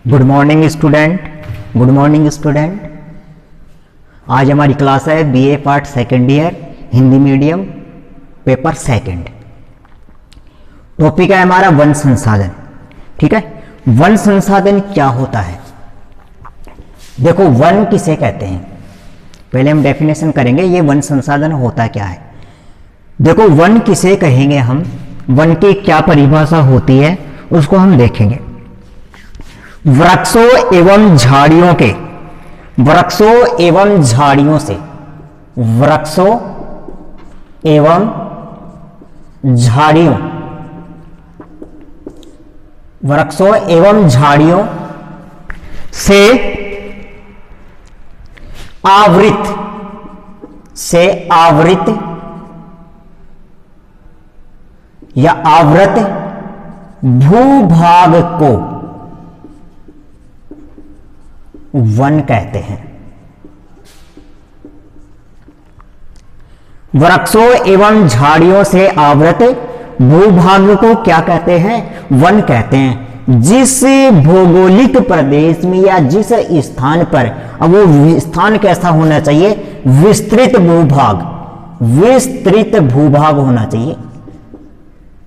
Good morning student. Good morning student. आज हमारी class है BA part second year Hindi medium paper second. Topic है हमारा वन संसाधन। ठीक है, वन संसाधन क्या होता है? देखो, वन किसे कहते हैं पहले हम डेफिनेशन करेंगे। ये वन संसाधन होता क्या है? देखो, वन किसे कहेंगे हम, वन की क्या परिभाषा होती है उसको हम देखेंगे। वृक्षों एवं झाड़ियों के, वृक्षों एवं झाड़ियों से, वृक्षों एवं झाड़ियों, वृक्षों एवं झाड़ियों से आवृत, से आवृत या आवृत भूभाग को वन कहते हैं। वृक्षों एवं झाड़ियों से आवृत भूभाग को क्या कहते हैं? वन कहते हैं। जिस भौगोलिक प्रदेश में या जिस स्थान पर, अब वो स्थान कैसा होना चाहिए? विस्तृत भूभाग, विस्तृत भूभाग होना चाहिए।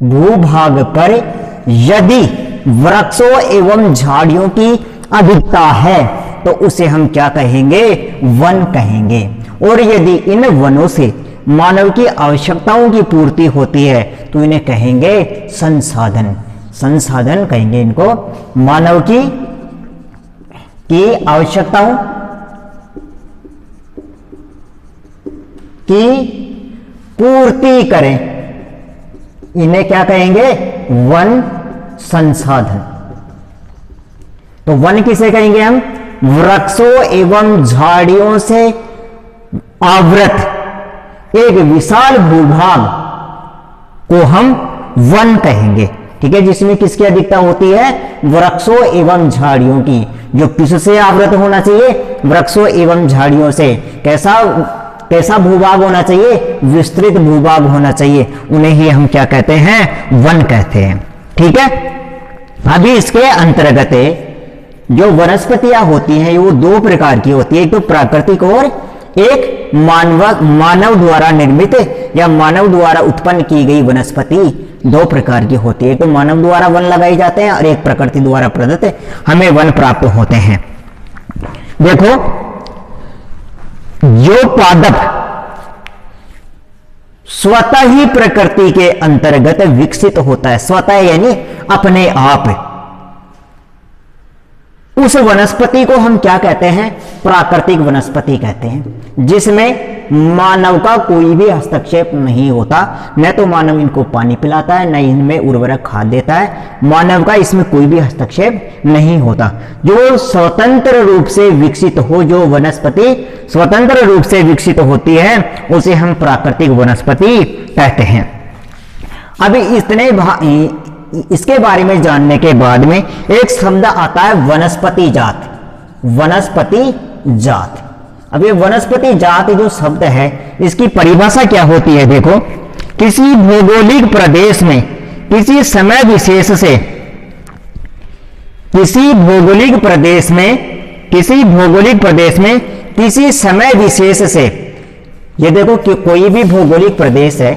भूभाग पर यदि वृक्षों एवं झाड़ियों की अधिकता है तो उसे हम क्या कहेंगे? वन कहेंगे। और यदि इन वनों से मानव की आवश्यकताओं की पूर्ति होती है तो इन्हें कहेंगे संसाधन। संसाधन कहेंगे इनको। मानव की आवश्यकताओं की पूर्ति करें, इन्हें क्या कहेंगे? वन संसाधन। तो वन किसे कहेंगे हम? वृक्षों एवं झाड़ियों से आवृत एक विशाल भूभाग को हम वन कहेंगे। ठीक है, जिसमें किसकी अधिकता होती है? वृक्षों एवं झाड़ियों की। जो किससे आवृत होना चाहिए? वृक्षों एवं झाड़ियों से। कैसा भूभाग होना चाहिए? विस्तृत भूभाग होना चाहिए। उन्हें ही हम क्या कहते हैं? वन कहते हैं। ठीक है, अभी इसके अंतर्गत जो वनस्पतियां होती हैं वो दो प्रकार की होती है। एक तो प्राकृतिक और एक मानव द्वारा निर्मित या मानव द्वारा उत्पन्न की गई वनस्पति। दो प्रकार की होती है। एक तो मानव द्वारा वन लगाए जाते हैं और एक प्रकृति द्वारा प्रदत्त हमें वन प्राप्त होते हैं। देखो, जो पादप स्वतः ही प्रकृति के अंतर्गत विकसित होता है, स्वतः यानी अपने आप, उस वनस्पति को हम क्या कहते हैं? प्राकृतिक वनस्पति कहते हैं। जिसमें मानव का कोई भी हस्तक्षेप नहीं होता। न तो मानव इनको पानी पिलाता है, न इनमें उर्वरक खाद देता है। मानव का इसमें कोई भी हस्तक्षेप नहीं होता। जो स्वतंत्र रूप से विकसित हो, जो वनस्पति स्वतंत्र रूप से विकसित होती है उसे हम प्राकृतिक वनस्पति कहते हैं। अभी इसके बारे में जानने के बाद में एक शब्द आता है वनस्पति जात। वनस्पति जात। अब ये वनस्पति जात जो शब्द है इसकी परिभाषा क्या होती है? देखो, किसी भौगोलिक प्रदेश में किसी समय विशेष से, किसी भौगोलिक प्रदेश में किसी समय विशेष से, ये देखो कि कोई भी भौगोलिक प्रदेश है,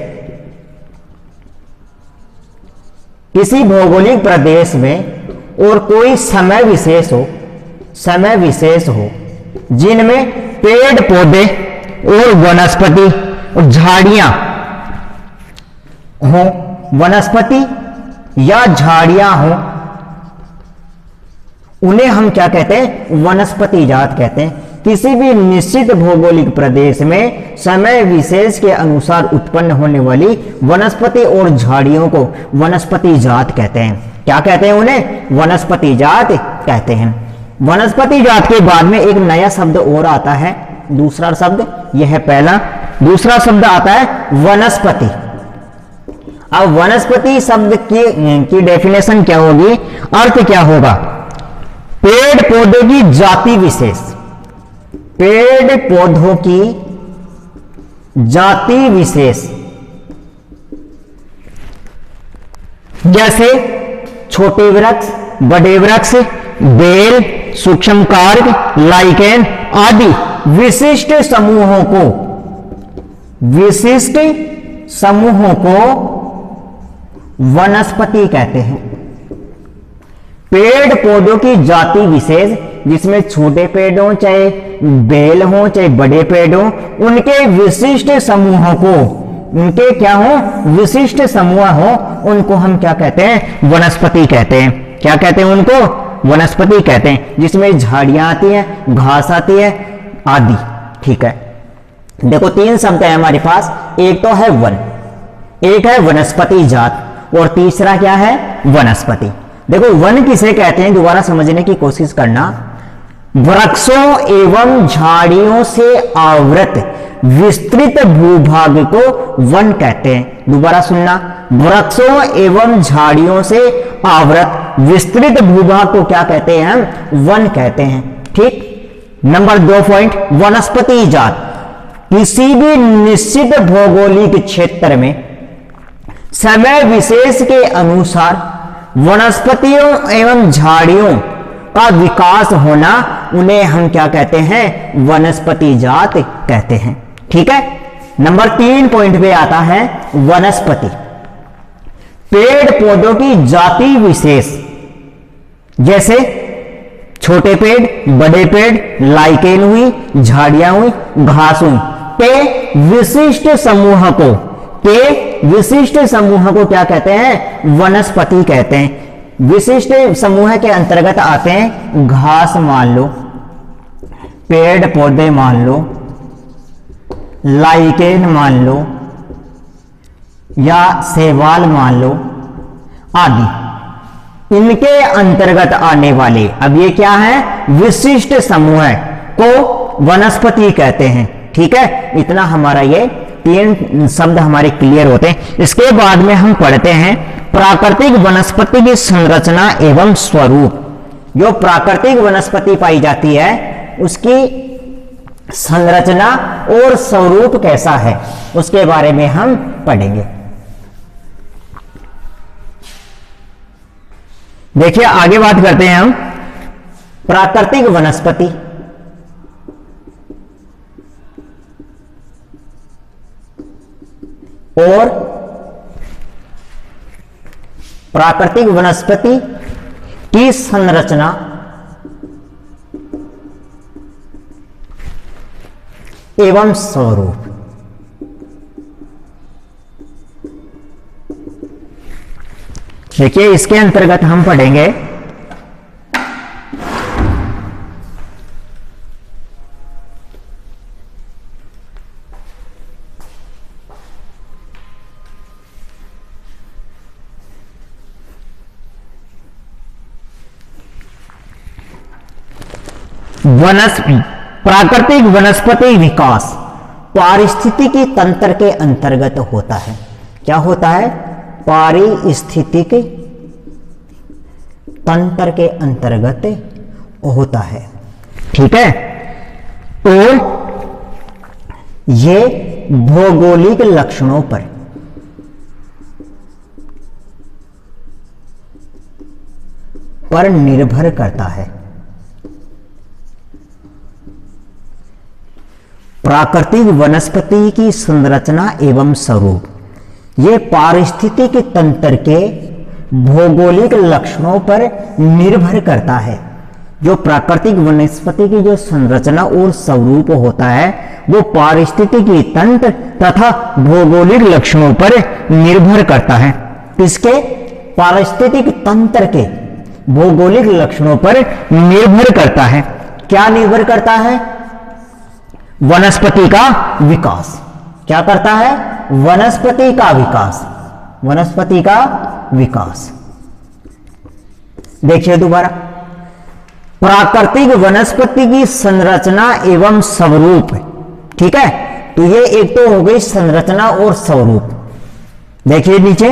किसी भौगोलिक प्रदेश में और कोई समय विशेष हो जिनमें पेड़ पौधे और वनस्पति और झाड़ियां हो, वनस्पति या झाड़ियां हो, उन्हें हम क्या कहते हैं? वनस्पति जात कहते हैं। किसी भी निश्चित भौगोलिक प्रदेश में समय विशेष के अनुसार उत्पन्न होने वाली वनस्पति और झाड़ियों को वनस्पति जात कहते हैं। क्या कहते हैं उन्हें? वनस्पति जात कहते हैं। वनस्पति जात के बाद में एक नया शब्द और आता है, दूसरा शब्द। यह है पहला। दूसरा शब्द आता है वनस्पति। अब वनस्पति शब्द की डेफिनेशन क्या होगी? अर्थ क्या होगा? पेड़ पौधे की जाति विशेष, पेड़ पौधों की जाति विशेष, जैसे छोटे वृक्ष, बड़े वृक्ष, बेल, सूक्ष्म कार्क, लाइकेन आदि विशिष्ट समूहों को वनस्पति कहते हैं। पेड़ पौधों की जाति विशेष, जिसमें छोटे पेड़ हो चाहे बेल हो चाहे बड़े पेड़ हो, उनके विशिष्ट समूहों को, उनके क्या हो, विशिष्ट समूह हो, उनको हम क्या कहते हैं, वनस्पति कहते हैं। क्या कहते हैं उनको, वनस्पति कहते हैं, जिसमें झाड़ियां आती हैं, घास आती है आदि। ठीक है, देखो तीन शब्द है हमारे पास, एक तो है वन, एक है वनस्पति जात, और तीसरा क्या है, वनस्पति। देखो वन किसे कहते हैं, दोबारा समझने की कोशिश करना। वृक्षों एवं झाड़ियों से आवृत विस्तृत भूभाग को वन कहते हैं। दोबारा सुनना, वृक्षों एवं झाड़ियों से आवृत विस्तृत भूभाग को क्या कहते हैं, हम वन कहते हैं। ठीक, नंबर 2 पॉइंट, वनस्पति जात किसी भी निश्चित भौगोलिक क्षेत्र में समय विशेष के अनुसार वनस्पतियों एवं झाड़ियों का विकास होना, उन्हें हम क्या कहते हैं, वनस्पति जात कहते हैं। ठीक है, नंबर 3 पॉइंट पे आता है वनस्पति, पेड़ पौधों की जाति विशेष, जैसे छोटे पेड़, बड़े पेड़, लाइकेन हुई, झाड़ियां हुई, घास हुई, के विशिष्ट समूह को क्या कहते हैं, वनस्पति कहते हैं। विशिष्ट समूह के अंतर्गत आते हैं घास मान लो, पेड़ पौधे मान लो, लाइकेन मान लो, या शैवाल मान लो आदि। इनके अंतर्गत आने वाले, अब ये क्या है, विशिष्ट समूह को वनस्पति कहते हैं। ठीक है, इतना हमारा ये 3 शब्द हमारे क्लियर होते हैं। इसके बाद में हम पढ़ते हैं प्राकृतिक वनस्पति की संरचना एवं स्वरूप। जो प्राकृतिक वनस्पति पाई जाती है उसकी संरचना और स्वरूप कैसा है, उसके बारे में हम पढ़ेंगे। देखिए आगे बात करते हैं हम प्राकृतिक वनस्पति। और प्राकृतिक वनस्पति की संरचना एवं स्वरूप। देखिए इसके अंतर्गत हम पढ़ेंगे प्राकृतिक वनस्पति विकास पारिस्थितिकी तंत्र के अंतर्गत होता है। क्या होता है, पारिस्थितिकी तंत्र के अंतर्गत होता है। ठीक है, और ये भौगोलिक लक्षणों पर निर्भर करता है। प्राकृतिक वनस्पति की संरचना एवं स्वरूप, ये पारिस्थितिक तंत्र के भौगोलिक लक्षणों पर निर्भर करता है। जो प्राकृतिक वनस्पति की जो संरचना और स्वरूप होता है वो पारिस्थितिकी तंत्र तथा भौगोलिक लक्षणों पर निर्भर करता है। किसके, पारिस्थितिक तंत्र के भौगोलिक लक्षणों पर निर्भर करता है। क्या निर्भर करता है, वनस्पति का विकास। क्या करता है, वनस्पति का विकास, वनस्पति का विकास। देखिए दोबारा, प्राकृतिक वनस्पति की संरचना एवं स्वरूप। ठीक है, तो ये एक तो हो गई संरचना और स्वरूप। देखिए नीचे,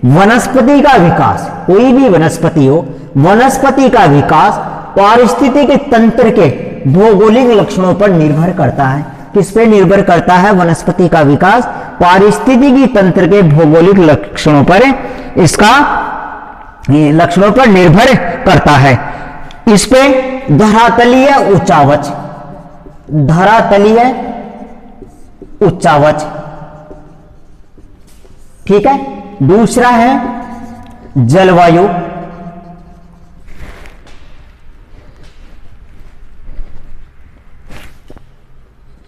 वनस्पति का विकास, कोई भी वनस्पति हो, वनस्पति का विकास पारिस्थितिक तंत्र के भौगोलिक लक्षणों पर निर्भर करता है। किस पे निर्भर करता है, वनस्पति का विकास पारिस्थितिकी तंत्र के भौगोलिक लक्षणों पर, इसका लक्षणों पर निर्भर करता है। इस पे धरातलीय उच्चावच, धरातलीय उच्चावच, ठीक है। दूसरा है जलवायु,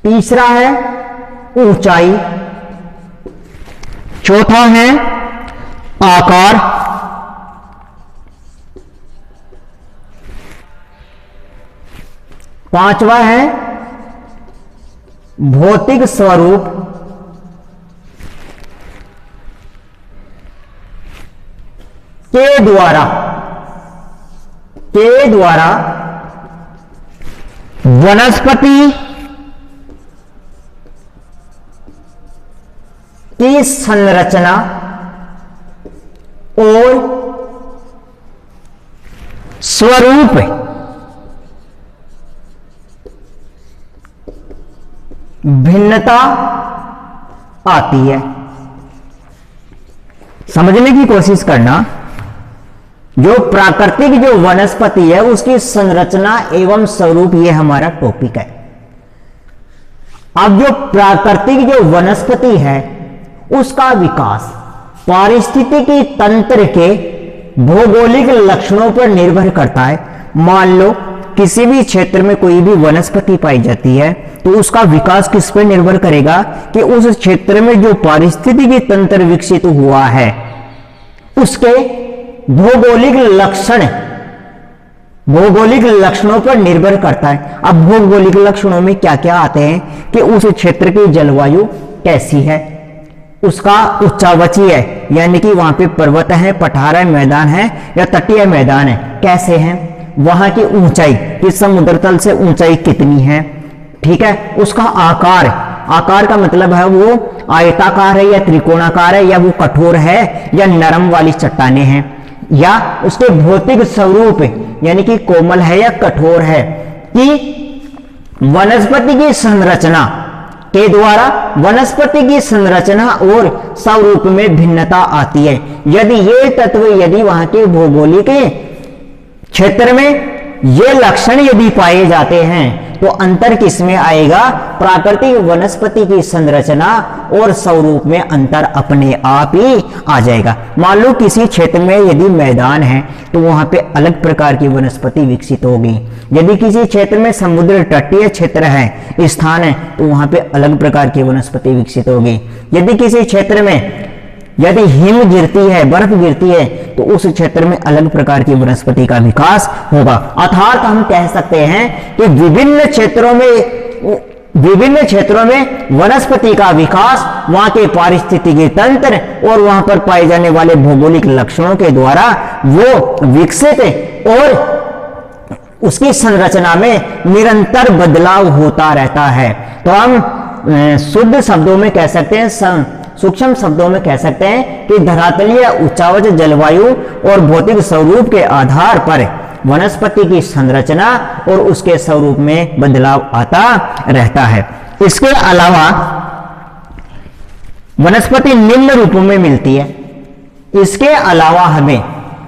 तीसरा है ऊंचाई, चौथा है आकार, पांचवा है भौतिक स्वरूप, के द्वारा वनस्पति की संरचना और स्वरूप भिन्नता आती है। समझने की कोशिश करना, जो प्राकृतिक जो वनस्पति है उसकी संरचना एवं स्वरूप, ये हमारा टॉपिक है। अब जो प्राकृतिक जो वनस्पति है उसका विकास पारिस्थितिकी तंत्र के भौगोलिक लक्षणों पर निर्भर करता है। मान लो किसी भी क्षेत्र में कोई भी वनस्पति पाई जाती है तो उसका विकास किस पर निर्भर करेगा कि उस क्षेत्र में जो पारिस्थितिकी तंत्र विकसित हुआ है उसके भौगोलिक लक्षणों पर निर्भर करता है। अब भौगोलिक लक्षणों में क्या क्या आते हैं कि उस क्षेत्र की जलवायु कैसी है, उसका उच्चावची है यानी कि वहां पे पर्वत है, पठार है, मैदान है या तटीय मैदान है, कैसे हैं, वहां की ऊंचाई कि समुद्र तल से ऊंचाई कितनी है, ठीक है। उसका आकार, आकार का मतलब है वो आयताकार है या त्रिकोणाकार है या वो कठोर है या नरम वाली चट्टाने हैं, या उसके भौतिक स्वरूप यानी कि कोमल है या कठोर है, कि वनस्पति की संरचना के द्वारा वनस्पति की संरचना और स्वरूप में भिन्नता आती है। यदि ये तत्व यदि वहां के भौगोलिक क्षेत्र में ये लक्षण यदि पाए जाते हैं तो अंतर किसमें आएगा, प्राकृतिक वनस्पति की संरचना और स्वरूप में अंतर अपने आप ही आ जाएगा। मान लो किसी क्षेत्र में यदि मैदान है तो वहां पे अलग प्रकार की वनस्पति विकसित होगी, यदि किसी क्षेत्र में समुद्र तटीय क्षेत्र है, स्थान है, तो वहां पे अलग प्रकार की वनस्पति विकसित होगी। यदि किसी क्षेत्र में यदि हिम गिरती है, बर्फ गिरती है, तो उस क्षेत्र में अलग प्रकार की वनस्पति का विकास होगा। अर्थात हम कह सकते हैं कि विभिन्न क्षेत्रों में वनस्पति का विकास वहां के पारिस्थितिकी तंत्र और वहां पर पाए जाने वाले भौगोलिक लक्षणों के द्वारा वो विकसित और उसकी संरचना में निरंतर बदलाव होता रहता है। तो हम शुद्ध शब्दों में कह सकते हैं, सूक्ष्म शब्दों में कह सकते हैं कि धरातलीय उच्चावच जलवायु और भौतिक स्वरूप के आधार पर वनस्पति की संरचना और उसके स्वरूप में बदलाव आता रहता है। इसके अलावा वनस्पति निम्न रूपों में मिलती है। इसके अलावा हमें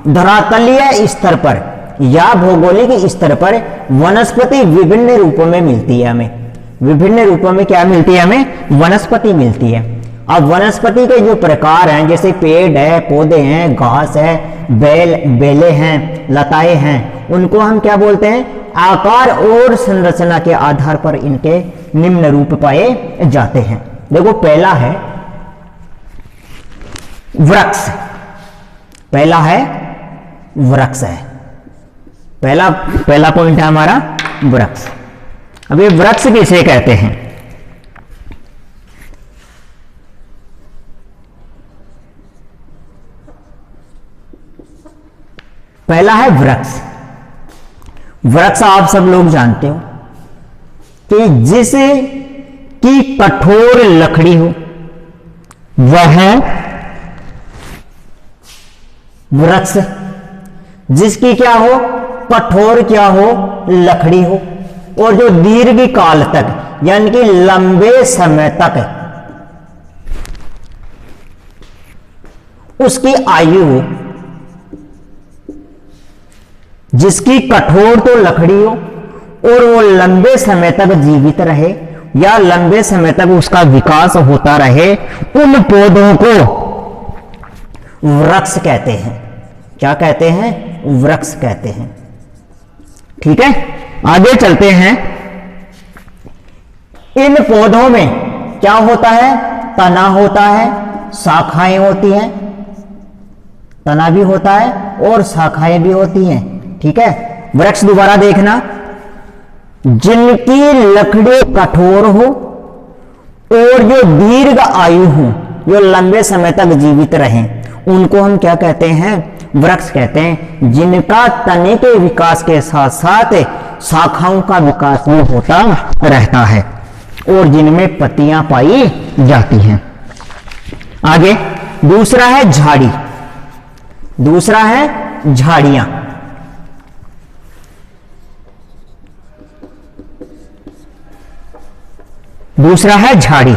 धरातलीय स्तर पर या भौगोलिक स्तर पर वनस्पति विभिन्न रूपों में मिलती है। हमें विभिन्न रूपों में क्या मिलती है, हमें वनस्पति मिलती है। अब वनस्पति के जो प्रकार हैं, जैसे पेड़ है, पौधे हैं, घास है, बेले हैं, लताएं हैं, उनको हम क्या बोलते हैं, आकार और संरचना के आधार पर इनके निम्न रूप पाए जाते हैं। देखो पहला है वृक्ष, पहला है वृक्ष है, पहला पॉइंट है हमारा वृक्ष। अब ये वृक्ष किसे कहते हैं, पहला है वृक्ष। वृक्ष आप सब लोग जानते हो कि जिस की कठोर लकड़ी हो वह वृक्ष, जिसकी क्या हो, कठोर क्या हो, लकड़ी हो, और जो दीर्घ काल तक यानी कि लंबे समय तक उसकी आयु हो, जिसकी कठोर तो लकड़ी हो और वो लंबे समय तक जीवित रहे या लंबे समय तक उसका विकास होता रहे, उन पौधों को वृक्ष कहते हैं। क्या कहते हैं? वृक्ष कहते हैं। ठीक है, आगे चलते हैं। इन पौधों में क्या होता है? तना होता है, शाखाएं होती हैं, तना भी होता है और शाखाएं भी होती हैं। ठीक है, वृक्ष दोबारा देखना, जिनकी लकड़ी कठोर हो और जो दीर्घ आयु हो, जो लंबे समय तक जीवित रहें, उनको हम क्या कहते हैं? वृक्ष कहते हैं। जिनका तने के विकास के साथ साथ शाखाओं का विकास भी होता रहता है और जिनमें पत्तियां पाई जाती हैं। आगे दूसरा है झाड़ी, दूसरा है झाड़ियां। दूसरा है झाड़ी।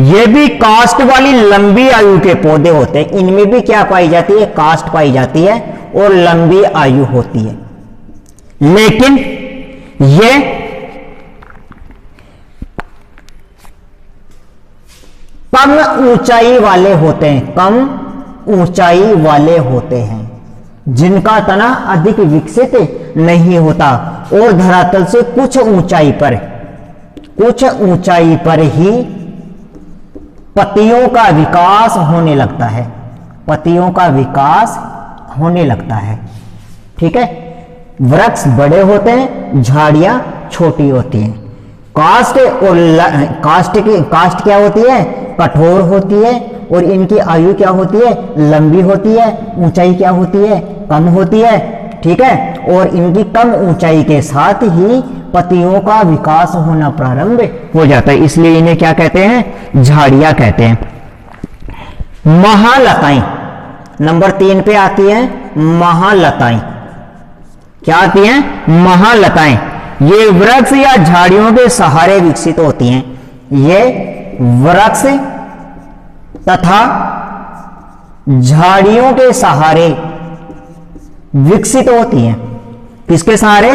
ये भी कास्ट वाली लंबी आयु के पौधे होते हैं। इनमें भी क्या पाई जाती है? कास्ट पाई जाती है और लंबी आयु होती है, लेकिन ये कम ऊंचाई वाले होते हैं, कम ऊंचाई वाले होते हैं, जिनका तना अधिक विकसित नहीं होता और धरातल से कुछ ऊंचाई पर ही पत्तियों का विकास होने लगता है, पत्तियों का विकास होने लगता है। ठीक है, वृक्ष बड़े होते हैं, झाड़ियां छोटी होती हैं। कास्ट और कास्ट क्या होती है? कठोर होती है और इनकी आयु क्या होती है? लंबी होती है। ऊंचाई क्या होती है? कम होती है। ठीक है, और इनकी कम ऊंचाई के साथ ही पत्तियों का विकास होना प्रारंभ हो जाता है, इसलिए इन्हें क्या कहते हैं? झाड़ियां कहते हैं। महालताएं नंबर 3 पे आती हैं। महालताएं क्या आती हैं? महालताएं ये वृक्ष या झाड़ियों के सहारे विकसित होती हैं। ये वृक्ष तथा झाड़ियों के सहारे विकसित होती हैं। किसके सहारे?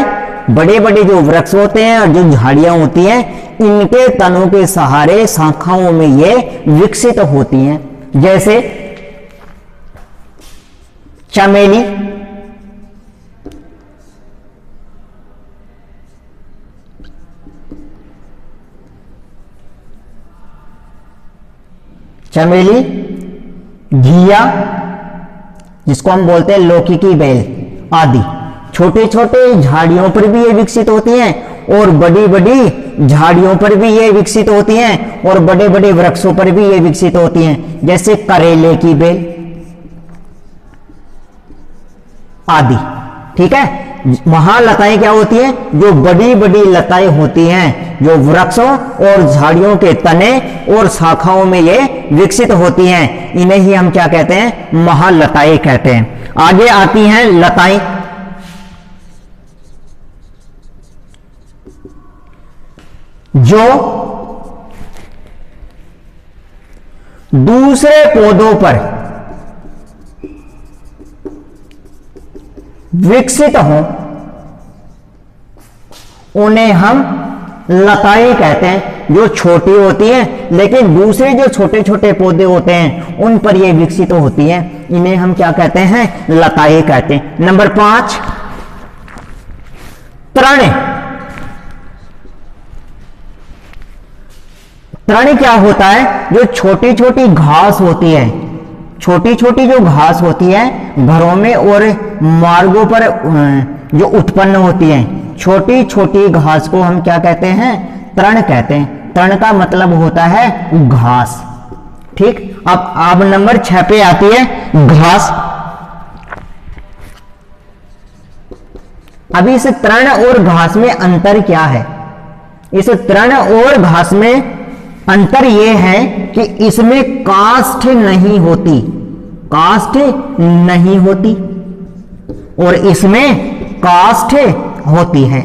बड़े बड़े जो वृक्ष होते हैं और जो झाड़ियां होती हैं, इनके तनों के सहारे शाखाओं में ये विकसित होती हैं। जैसे चमेली, चमेली, घिया जिसको हम बोलते हैं लौकी की बेल आदि, छोटे छोटे झाड़ियों पर भी ये विकसित होती हैं और बड़ी बड़ी झाड़ियों पर भी ये विकसित होती हैं और बड़े बड़े वृक्षों पर भी ये विकसित होती हैं, जैसे करेले की बेल आदि। ठीक है, महालताएं क्या होती हैं? जो बड़ी बड़ी लताएं होती हैं, जो वृक्षों और झाड़ियों के तने और शाखाओं में ये विकसित होती हैं, इन्हें ही हम क्या कहते हैं? महालताएं कहते हैं। आगे आती हैं लताएं। जो दूसरे पौधों पर विकसित हो, उन्हें हम लताएं कहते हैं। जो छोटी होती हैं लेकिन दूसरे जो छोटे छोटे पौधे होते हैं उन पर ये विकसित होती हैं, इन्हें हम क्या कहते हैं? लताएं कहते हैं। नंबर 5 तृण। तृण क्या होता है? जो छोटी छोटी घास होती है, छोटी छोटी जो घास होती है घरों में और मार्गों पर जो उत्पन्न होती है, छोटी छोटी घास को हम क्या कहते हैं? तृण कहते हैं। तृण का मतलब होता है घास। ठीक, अब नंबर 6 पे आती है घास। अभी इस तृण और घास में अंतर क्या है? इस तृण और घास में अंतर यह है कि इसमें काष्ठ नहीं होती, काष्ठ नहीं होती और इसमें काष्ठ होती है।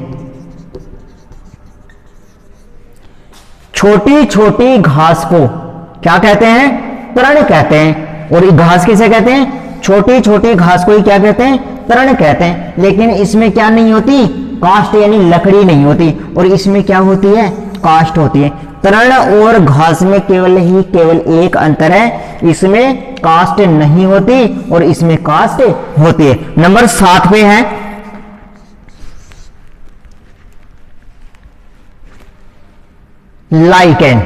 छोटी छोटी घास को क्या कहते हैं? तृण कहते हैं। और घास किसे कहते हैं? छोटी छोटी घास को ही क्या कहते हैं? तृण कहते हैं, लेकिन इसमें क्या नहीं होती, काष्ठ यानी लकड़ी नहीं होती, और इसमें क्या होती है, काष्ठ होती है। तृण और घास में केवल एक अंतर है, इसमें काष्ठ नहीं होती और इसमें काष्ठ होती है। नंबर 7 पे है लाइकेन।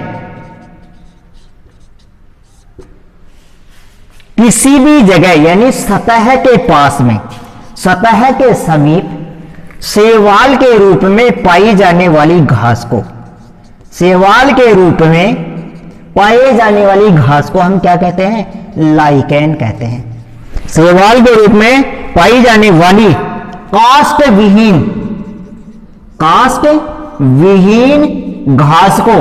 किसी भी जगह यानी सतह के पास में, सतह के समीप शैवाल के रूप में पाई जाने वाली घास को, शैवाल के रूप में पाए जाने वाली घास को हम क्या कहते हैं, लाइकेन कहते हैं। शैवाल के रूप में पाई जाने वाली काष्ठ विहीन घास को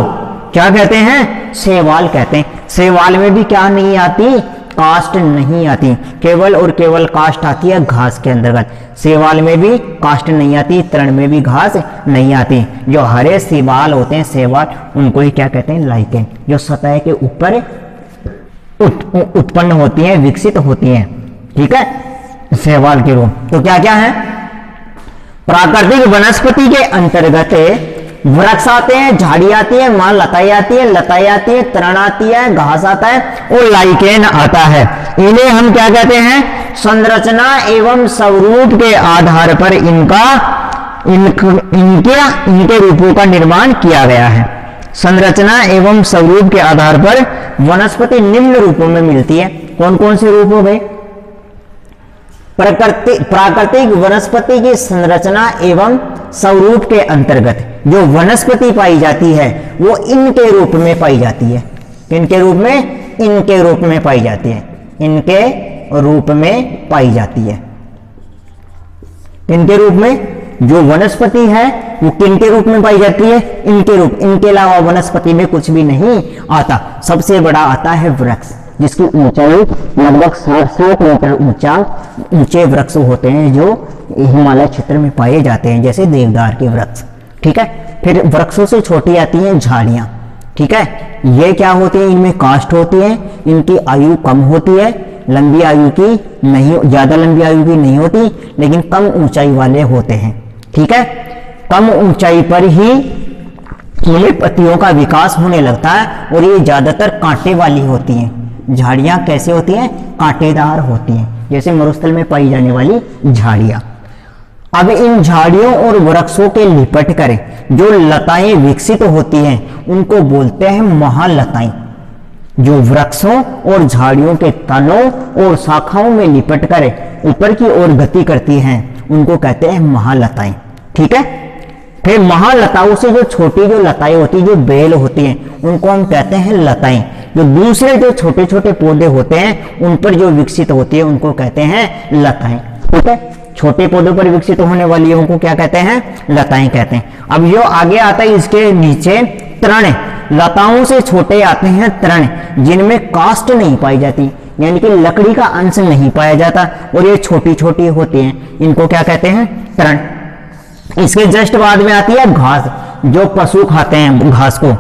क्या कहते हैं, शैवाल कहते हैं। शैवाल में भी क्या नहीं आती, काष्ठ नहीं आती, केवल और केवल काष्ठ आती है घास के अंतर्गत। शैवाल में भी काष्ठ नहीं आती, तृण में भी घास नहीं आती। जो हरे शैवाल होते हैं, शैवाल, उनको ही क्या कहते हैं, लाइकेन, जो सतह के ऊपर उत्पन्न होती हैं, विकसित होती हैं। ठीक है, शैवाल के रूप। तो क्या क्या है, प्राकृतिक वनस्पति के अंतर्गत वृक्ष आते हैं, झाड़ी आती है, मान लताएं आती है, तृण आती है, घास आता है और लाइकेन आता है। इन्हें हम क्या कहते हैं, संरचना एवं स्वरूप के आधार पर इनके रूपों का निर्माण किया गया है। संरचना एवं स्वरूप के आधार पर वनस्पति निम्न रूपों में मिलती है। कौन कौन से रूप हो गए, प्राकृतिक वनस्पति की संरचना एवं स्वरूप के अंतर्गत जो वनस्पति पाई जाती है वो इनके रूप में पाई जाती है। इनके रूप में, इनके रूप में पाई जाती है, इनके रूप में पाई जाती है। इनके रूप में जो वनस्पति है वो किनके रूप में पाई जाती है, इनके रूप। इनके अलावा वनस्पति में कुछ भी नहीं आता। सबसे बड़ा आता है वृक्ष, जिसकी ऊंचाई लगभग 60 मीटर ऊंचे वृक्ष होते हैं जो हिमालय क्षेत्र में पाए जाते हैं, जैसे देवदार के वृक्ष। ठीक है, फिर वृक्षों से छोटी आती हैं झाड़ियां। ठीक है, ये क्या होती है, इनमें काष्ठ होती है, इनकी आयु कम होती है, लंबी आयु की नहीं, ज्यादा लंबी आयु की नहीं होती, लेकिन कम ऊंचाई वाले होते हैं। ठीक है, कम ऊंचाई पर ही इनमें पत्तियों का विकास होने लगता है और ये ज्यादातर कांटे वाली होती हैं। झाड़ियां कैसे होती हैं, कांटेदार होती हैं, जैसे मरुस्थल में पाई जाने वाली झाड़ियां। अब इन झाड़ियों और वृक्षों के लिपट कर जो लताएं विकसित होती हैं उनको बोलते हैं महालताएं। जो वृक्षों और झाड़ियों के तनों और शाखाओं में लिपट कर ऊपर की ओर गति करती हैं उनको कहते हैं महालताएं। ठीक है, फिर महालताओं से जो छोटी जो लताएं होती है, जो बेल होती हैं, उनको हम कहते हैं लताएं। जो दूसरे जो छोटे छोटे पौधे होते हैं उन पर जो विकसित होती है उनको कहते हैं लताएं। ठीक है, छोटे पौधों पर विकसित होने वाली को क्या कहते हैं, लताएं कहते हैं। अब जो आगे आता है इसके नीचे तृण। लताओं से छोटे आते हैं तृण, जिनमें काष्ठ नहीं पाई जाती, यानी कि लकड़ी का अंश नहीं पाया जाता और ये छोटी छोटी होती हैं, इनको क्या कहते हैं, तृण। इसके जस्ट बाद में आती है घास, जो पशु खाते हैं घास को।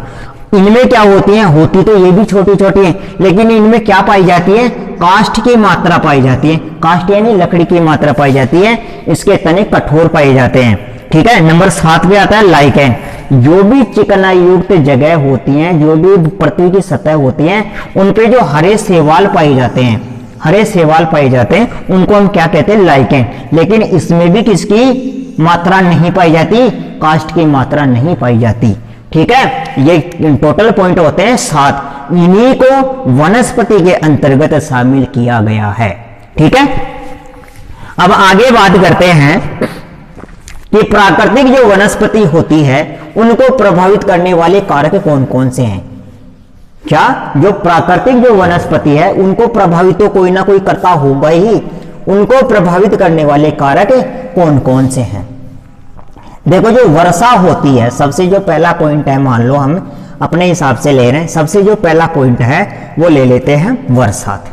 इनमें क्या होती है, होती तो ये भी छोटी छोटी है, लेकिन इनमें क्या पाई जाती है, काष्ठ की मात्रा पाई जाती है। काष्ठ यानी लकड़ी की मात्रा पाई जाती है। इसके तने कठोर पाए जाते हैं। ठीक है, नंबर 7 पे आता है लाइकेन। जो भी चिकनाई युक्त जगह होती हैं, जो भी पृथ्वी की सतह होती है, उन पे जो हरे शैवाल पाए जाते हैं, हरे शैवाल पाए जाते हैं, उनको हम क्या कहते हैं, लाइकेन। लेकिन इसमें भी किसकी मात्रा नहीं पाई जाती, काष्ठ की मात्रा नहीं पाई जाती। ठीक है, ये टोटल पॉइंट होते हैं 7। इन्हीं को वनस्पति के अंतर्गत शामिल किया गया है। ठीक है, अब आगे बात करते हैं कि प्राकृतिक जो वनस्पति होती है उनको प्रभावित करने वाले कारक कौन कौन से हैं। क्या जो प्राकृतिक जो वनस्पति है उनको प्रभावित तो कोई ना कोई करता होगा ही, उनको प्रभावित करने वाले कारक कौन कौन से हैं। देखो, जो वर्षा होती है, सबसे जो पहला पॉइंट है, मान लो हम अपने हिसाब से ले रहे हैं, सबसे जो पहला पॉइंट है वो ले लेते हैं बरसात।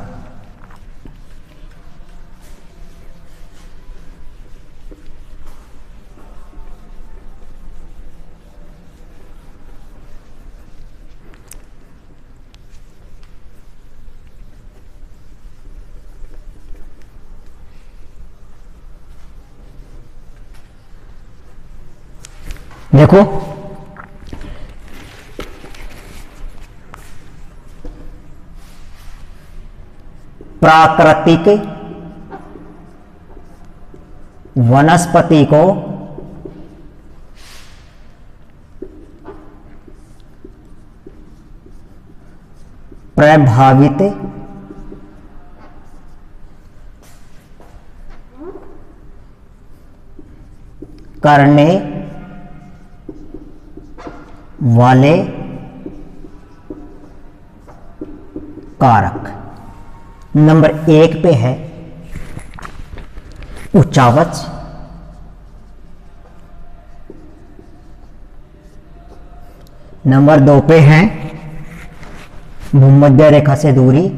देखो प्राकृतिक वनस्पति को प्रभावित करने वाले कारक। नंबर 1 पे है उच्चावच, नंबर 2 पे है भूमध्य रेखा से दूरी,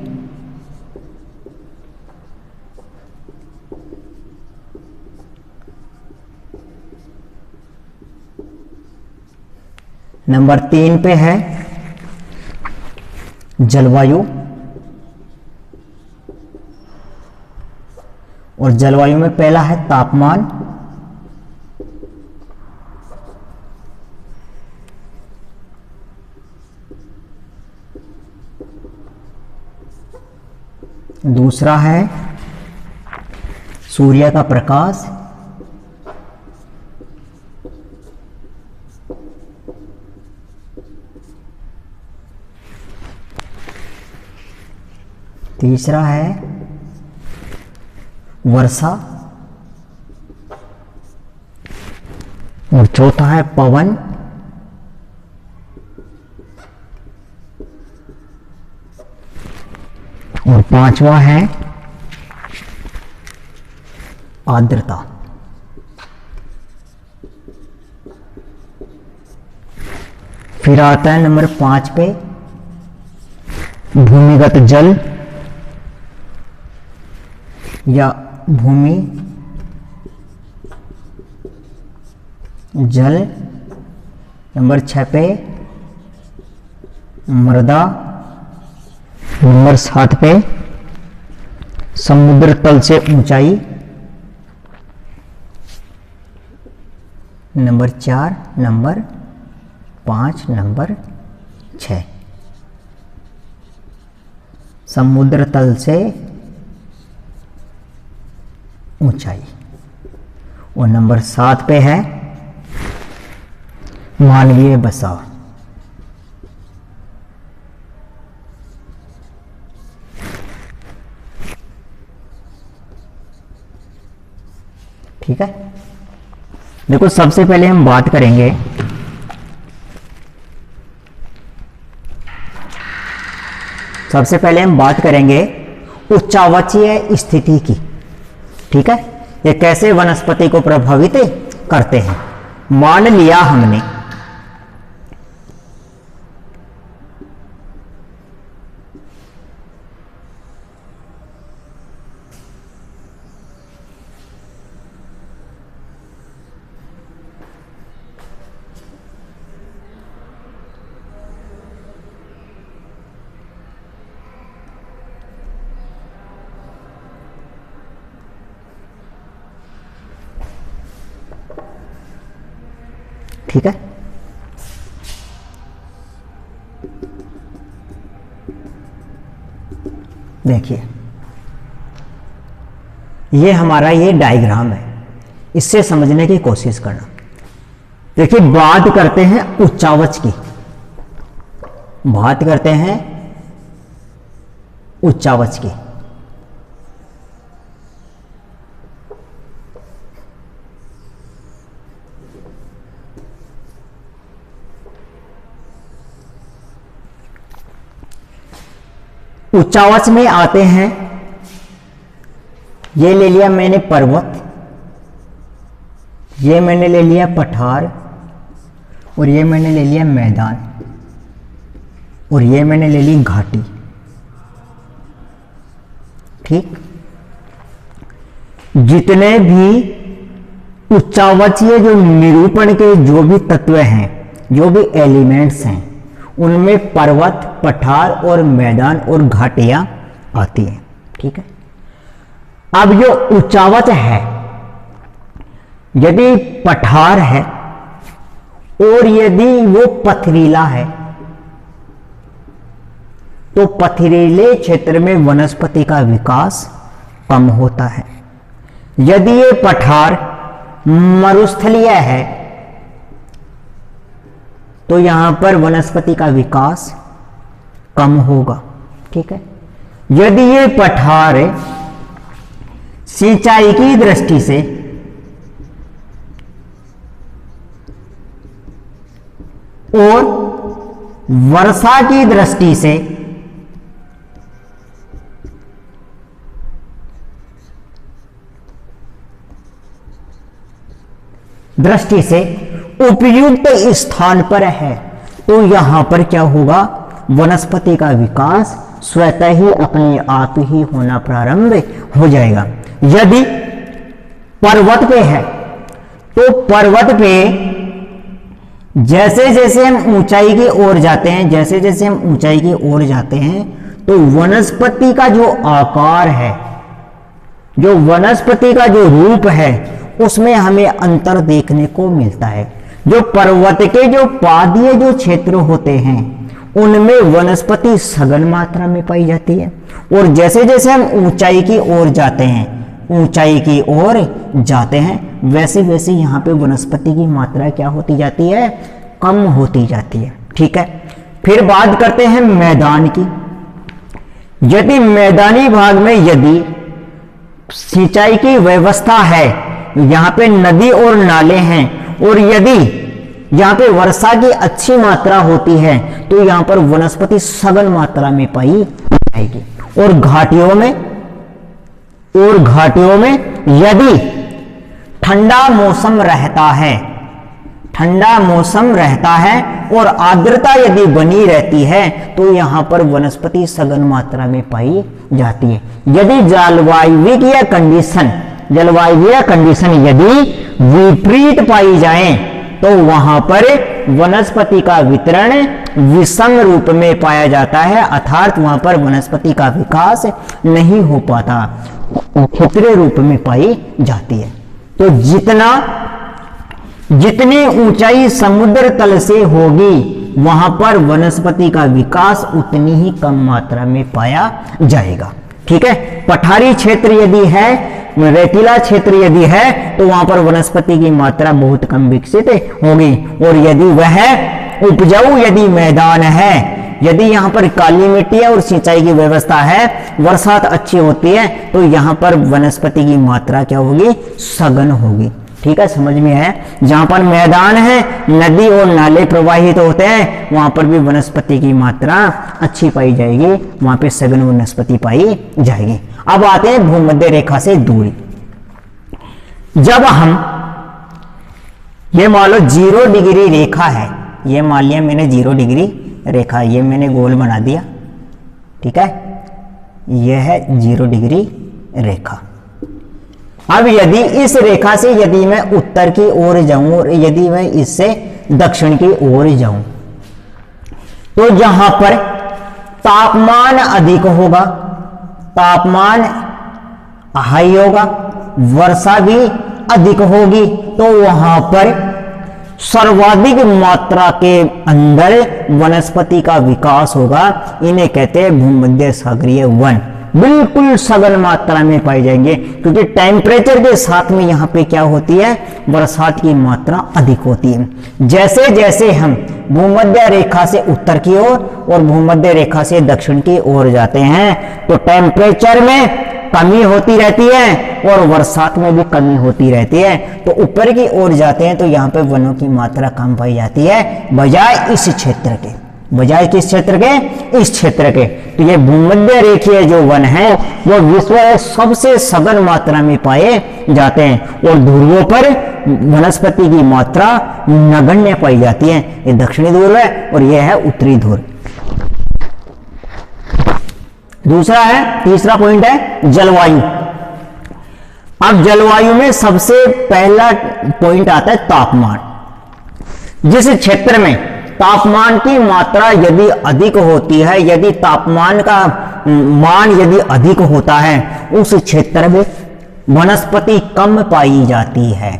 नंबर 3 पे है जलवायु, और जलवायु में पहला है तापमान, दूसरा है सूर्य का प्रकाश, तीसरा है वर्षा, और चौथा है पवन, और पांचवा है आर्द्रता। फिर आता है नंबर 5 पे भूमिगत जल या भूमि जल, नंबर 6 पे मृदा, नंबर 7 पे समुद्र तल से ऊंचाई, नंबर 4, नंबर 5, नंबर 6 समुद्र तल से ऊंचाई, और नंबर 7 पे है मानवीय बसाव। ठीक है, देखो सबसे पहले हम बात करेंगे उच्चावचीय स्थिति की। ठीक है, ये कैसे वनस्पति को प्रभावित करते हैं। मान लिया हमने ठीक है, देखिए ये हमारा ये डायग्राम है, इससे समझने की कोशिश करना। देखिए बात करते हैं उच्चावच की, बात करते हैं उच्चावच की। उच्चावच में आते हैं, ये ले लिया मैंने पर्वत, ये मैंने ले लिया पठार, और ये मैंने ले लिया मैदान, और ये मैंने ले ली घाटी। ठीक, जितने भी उच्चावचीय जो निरूपण के जो भी तत्व हैं, जो भी एलिमेंट्स हैं, उनमें पर्वत, पठार और मैदान और घाटियां आती हैं। ठीक है, अब जो उच्चावच है, यदि पठार है और यदि वो पथरीला है तो पथरीले क्षेत्र में वनस्पति का विकास कम होता है। यदि ये पठार मरुस्थलीय है तो यहां पर वनस्पति का विकास कम होगा। ठीक है, यदि ये पठार सिंचाई की दृष्टि से और वर्षा की दृष्टि से उपयुक्त स्थान पर है तो यहां पर क्या होगा, वनस्पति का विकास स्वतः ही अपने आप ही होना प्रारंभ हो जाएगा। यदि पर्वत पे है तो पर्वत पे जैसे जैसे हम ऊंचाई की ओर जाते हैं, जैसे जैसे हम ऊंचाई की ओर जाते हैं तो वनस्पति का जो आकार है, जो वनस्पति का जो रूप है, उसमें हमें अंतर देखने को मिलता है। जो पर्वत के जो पादीय जो क्षेत्र होते हैं उनमें वनस्पति सघन मात्रा में पाई जाती है, और जैसे जैसे हम ऊंचाई की ओर जाते हैं, ऊंचाई की ओर जाते हैं, वैसे वैसे यहाँ पे वनस्पति की मात्रा क्या होती जाती है, कम होती जाती है। ठीक है, फिर बात करते हैं मैदान की। यदि मैदानी भाग में यदि सिंचाई की व्यवस्था है, यहाँ पे नदी और नाले हैं, और यदि यहाँ पे वर्षा की अच्छी मात्रा होती है तो यहाँ पर वनस्पति सघन मात्रा में पाई जाएगी। और घाटियों में यदि ठंडा मौसम रहता है और आर्द्रता यदि बनी रहती है तो यहाँ पर वनस्पति सघन मात्रा में पाई जाती है। यदि जलवायुवीय कंडीशन यदि विपरीत पाई जाए तो वहां पर वनस्पति का वितरण विषम रूप में पाया जाता है, अर्थात वहां पर वनस्पति का विकास नहीं हो पाता, क्षत्रिय रूप में पाई जाती है। तो जितनी ऊंचाई समुद्र तल से होगी वहां पर वनस्पति का विकास उतनी ही कम मात्रा में पाया जाएगा। ठीक है, पठारी क्षेत्र यदि है, रेतीला क्षेत्र यदि है तो वहां पर वनस्पति की मात्रा बहुत कम विकसित होगी, और यदि वह उपजाऊ यदि मैदान है, यदि यहाँ पर काली मिट्टी है और सिंचाई की व्यवस्था है, बरसात अच्छी होती है, तो यहाँ पर वनस्पति की मात्रा क्या होगी, सघन होगी। ठीक है, समझ में है। जहां पर मैदान है, नदी और नाले प्रवाहित होते हैं, वहां पर भी वनस्पति की मात्रा अच्छी पाई जाएगी, वहां पे सघन वनस्पति पाई जाएगी। अब आते हैं भूमध्य रेखा से दूरी। जब हम ये मान लो 0 डिग्री रेखा है, ये मान लिया मैंने 0 डिग्री रेखा, ये मैंने गोल बना दिया। ठीक है, यह है 0 डिग्री रेखा। अब यदि इस रेखा से यदि मैं उत्तर की ओर जाऊं और यदि मैं इससे दक्षिण की ओर जाऊं तो जहां पर तापमान अधिक होगा, तापमान हाई होगा, वर्षा भी अधिक होगी, तो वहां पर सर्वाधिक मात्रा के अंदर वनस्पति का विकास होगा। इन्हें कहते हैं भूमध्य सागरीय वन, बिल्कुल सघन मात्रा में पाई जाएंगे, क्योंकि टेम्परेचर के साथ में यहाँ पे क्या होती है, बरसात की मात्रा अधिक होती है। जैसे जैसे हम भूमध्य रेखा से उत्तर की ओर और भूमध्य रेखा से दक्षिण की ओर जाते हैं तो टेम्परेचर में कमी होती रहती है और बरसात में भी कमी होती रहती है। तो ऊपर की ओर जाते हैं तो यहाँ पे वनों की मात्रा कम पाई जाती है, बजाय इस क्षेत्र के, बजाय किस क्षेत्र के, इस क्षेत्र के। तो ये भूमध्य रेखीय जो वन है वो विश्व में सबसे सघन मात्रा में पाए जाते हैं, और ध्रुवों पर वनस्पति की मात्रा नगण्य पाई जाती है। ये दक्षिणी ध्रुव है और यह है उत्तरी ध्रुव। दूसरा है, तीसरा पॉइंट है जलवायु। अब जलवायु में सबसे पहला पॉइंट आता है तापमान। जिस क्षेत्र में तापमान की मात्रा यदि अधिक होती है, यदि तापमान का मान यदि अधिक होता है, उस क्षेत्र में वनस्पति कम पाई जाती है।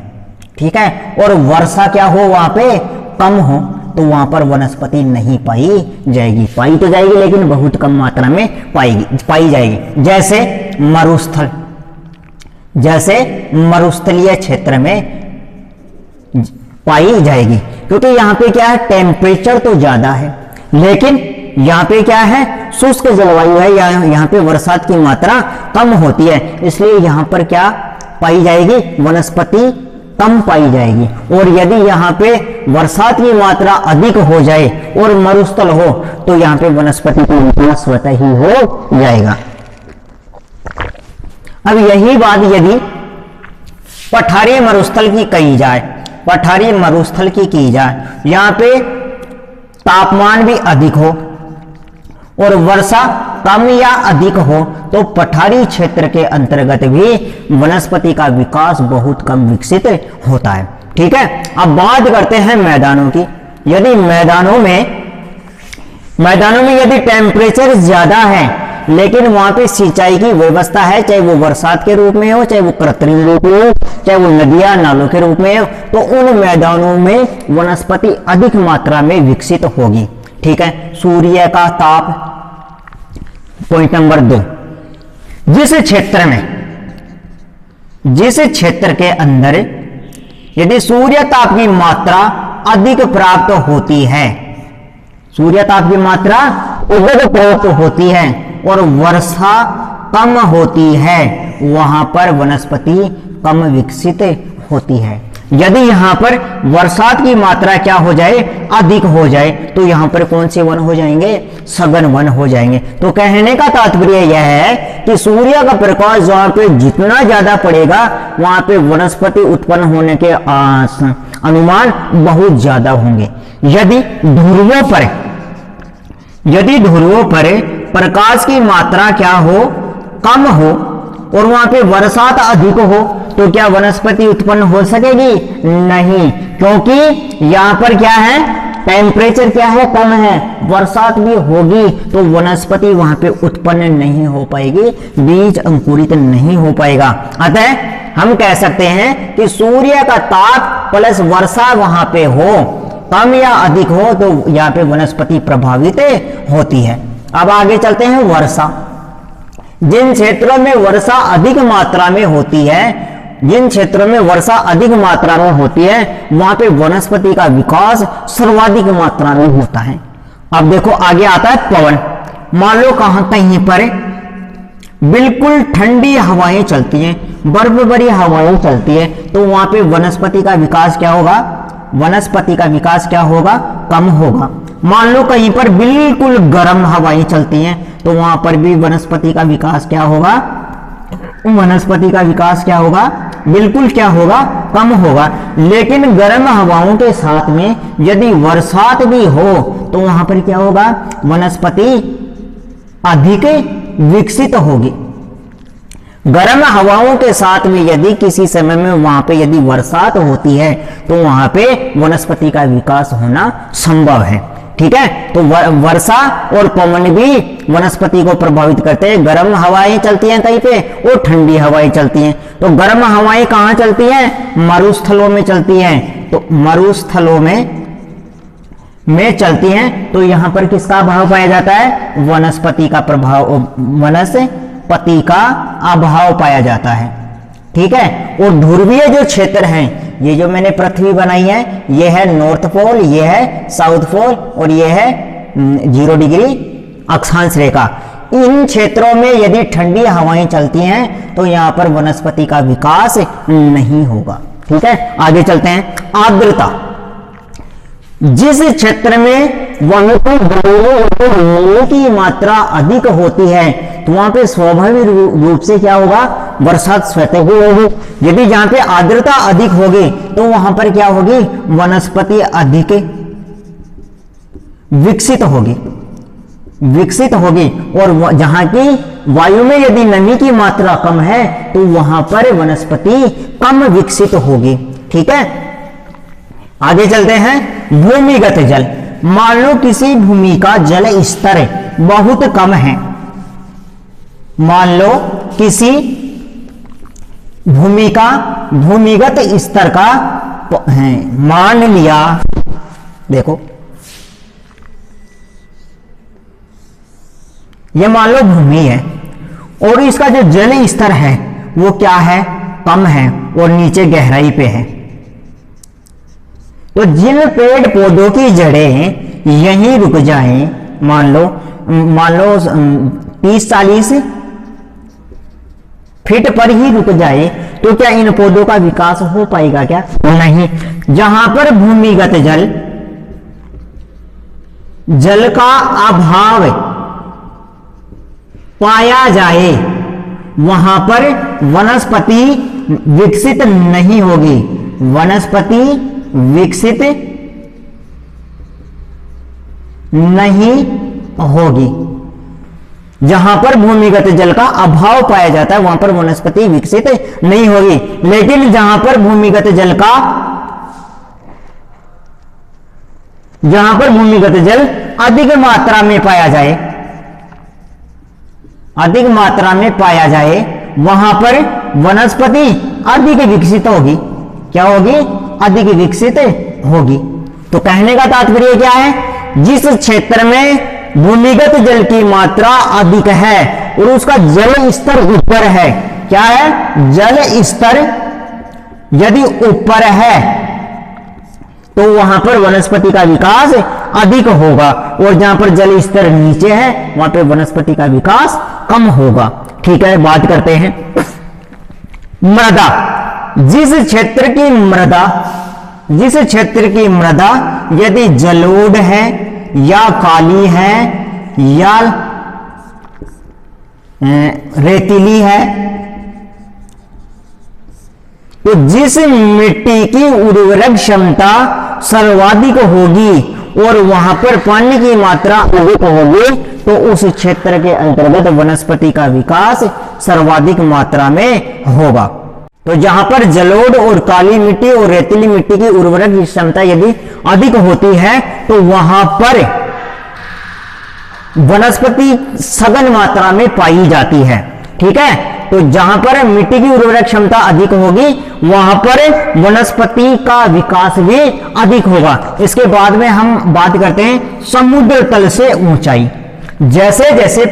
ठीक है, और वर्षा क्या हो वहां पे कम हो तो वहां पर वनस्पति नहीं पाई जाएगी, पाई तो जाएगी लेकिन बहुत कम मात्रा में पाई जाएगी। जैसे मरुस्थलीय क्षेत्र में पाई जाएगी, क्योंकि यहाँ पे क्या है, टेम्परेचर तो ज्यादा है लेकिन यहाँ पे क्या है, शुष्क जलवायु है, यहाँ पे बरसात की मात्रा कम होती है, इसलिए यहाँ पर क्या पाई जाएगी, वनस्पति कम पाई जाएगी। और यदि यहाँ पे बरसात की मात्रा अधिक हो जाए और मरुस्थल हो तो यहाँ पे वनस्पति का विकास स्वतः ही हो जाएगा। अब यही बात यदि पठारी मरुस्थल की कही जाए, पठारी मरुस्थल की जाए, यहाँ पे तापमान भी अधिक हो और वर्षा कम या अधिक हो तो पठारी क्षेत्र के अंतर्गत भी वनस्पति का विकास बहुत कम विकसित होता है। ठीक है, अब बात करते हैं मैदानों की। यदि मैदानों में यदि टेम्परेचर ज्यादा है लेकिन वहां पे सिंचाई की व्यवस्था है, चाहे वो बरसात के रूप में हो, चाहे वो कृत्रिम रूप में हो, चाहे वो नदियां नालों के रूप में हो, तो उन मैदानों में वनस्पति अधिक मात्रा में विकसित होगी। ठीक है, सूर्य का ताप, पॉइंट नंबर 2, जिस क्षेत्र के अंदर यदि सूर्य ताप की मात्रा अधिक प्राप्त होती है, सूर्य ताप की मात्रा अधिक प्राप्त होती है और वर्षा कम होती है, वहां पर वनस्पति कम विकसित होती है। यदि यहां पर बरसात की मात्रा क्या हो जाए, अधिक हो जाए, तो यहां पर कौन से वन हो जाएंगे, सघन वन हो जाएंगे। तो कहने का तात्पर्य यह है कि सूर्य का प्रकाश जहां पे जितना ज्यादा पड़ेगा वहां पे वनस्पति उत्पन्न होने के अनुमान बहुत ज्यादा होंगे। यदि ध्रुवों पर प्रकाश की मात्रा क्या हो, कम हो और वहां पे बरसात अधिक हो तो क्या वनस्पति उत्पन्न हो सकेगी, नहीं, क्योंकि यहां पर क्या है, टेम्परेचर क्या है, कम है, बरसात भी होगी तो वनस्पति वहां पे उत्पन्न नहीं हो पाएगी, बीज अंकुरित नहीं हो पाएगा। अतः हम कह सकते हैं कि सूर्य का ताप प्लस वर्षा वहां पे हो, कम या अधिक हो, तो यहाँ पे वनस्पति प्रभावित होती है। अब आगे चलते हैं वर्षा। जिन क्षेत्रों में वर्षा अधिक मात्रा में होती है, वहां पे वनस्पति का विकास सर्वाधिक मात्रा में होता है। अब देखो आगे आता है पवन। मान लो कहीं पर बिल्कुल ठंडी हवाएं चलती हैं, बर्फ भरी हवाएं चलती है, तो वहां पे वनस्पति का विकास क्या होगा, कम होगा। मान लो कहीं पर बिल्कुल गर्म हवाएं चलती हैं तो वहां पर भी वनस्पति का विकास क्या होगा, बिल्कुल क्या होगा, कम होगा। लेकिन गर्म हवाओं के साथ में यदि बरसात भी हो तो वहां पर क्या होगा, वनस्पति अधिक विकसित होगी। गर्म हवाओं के साथ में यदि किसी समय में वहां पे यदि बरसात होती है तो वहां पे वनस्पति का विकास होना संभव है। ठीक है, तो वर्षा और पवन भी वनस्पति को प्रभावित करते हैं। गर्म हवाएं चलती हैं कहीं पे और ठंडी हवाएं चलती हैं। तो गर्म हवाएं कहां चलती हैं, मरुस्थलों में चलती हैं। तो मरुस्थलों में चलती हैं तो यहां पर किसका अभाव पाया जाता है, वनस्पति का अभाव पाया जाता है। ठीक है, और ध्रुवीय जो क्षेत्र हैं, ये जो मैंने पृथ्वी बनाई है, ये है नॉर्थ पोल, ये है साउथ पोल और ये है 0 डिग्री अक्षांश रेखा। इन क्षेत्रों में यदि ठंडी हवाएं चलती हैं तो यहां पर वनस्पति का विकास नहीं होगा। ठीक है, आगे चलते हैं। आर्द्रता। जिस क्षेत्र में वहां पर नमी की मात्रा अधिक होती है तो वहां पे स्वाभाविक रूप से क्या होगा, बरसात स्वतः ही होगी। यदि जहां पे आर्द्रता अधिक होगी तो वहां पर क्या होगी, वनस्पति अधिक विकसित होगी। और जहां की वायु में यदि नमी की मात्रा कम है तो वहां पर वनस्पति कम विकसित होगी। ठीक है, आगे चलते हैं। भूमिगत जल। मान लो किसी भूमि का जल स्तर बहुत कम है, मान लो किसी भूमि का भूमिगत स्तर का है, मान लिया देखो ये मान लो भूमि है और इसका जो जल स्तर है वो क्या है, कम है और नीचे गहराई पे है। तो जिन पेड़ पौधों की जड़ें यहीं रुक जाएं, मान लो 30-40 फीट पर ही रुक जाए, तो क्या इन पौधों का विकास हो पाएगा? क्या नहीं। जहां पर भूमिगत जल का अभाव पाया जाए वहां पर वनस्पति विकसित नहीं होगी, वनस्पति विकसित नहीं होगी। जहां पर भूमिगत जल का अभाव पाया जाता है वहां पर वनस्पति विकसित नहीं होगी। लेकिन जहां पर भूमिगत जल अधिक मात्रा में पाया जाए वहां पर वनस्पति अधिक विकसित होगी। क्या होगी? अधिक विकसित होगी। तो कहने का तात्पर्य क्या है? जिस क्षेत्र में भूमिगत जल की मात्रा अधिक है और उसका जल स्तर ऊपर है, क्या है? जल स्तर यदि ऊपर है तो वहां पर वनस्पति का विकास अधिक होगा और जहां पर जल स्तर नीचे है वहां पर वनस्पति का विकास कम होगा। ठीक है, बात करते हैं मृदा। जिस क्षेत्र की मृदा यदि जलोढ़ है या काली है या रेतीली है, तो जिस मिट्टी की उर्वरक क्षमता सर्वाधिक होगी और वहां पर पानी की मात्रा अधिक होगी, तो उस क्षेत्र के अंतर्गत वनस्पति का विकास सर्वाधिक मात्रा में होगा। तो जहां पर जलोढ़ और काली मिट्टी और रेतीली मिट्टी की उर्वरक क्षमता यदि अधिक होती है तो वहां पर वनस्पति सघन मात्रा में पाई जाती है। ठीक है, तो जहां पर मिट्टी की उर्वरक क्षमता अधिक होगी वहां पर वनस्पति का विकास भी अधिक होगा। इसके बाद में हम बात करते हैं समुद्र तल से ऊंचाई। जैसे जैसे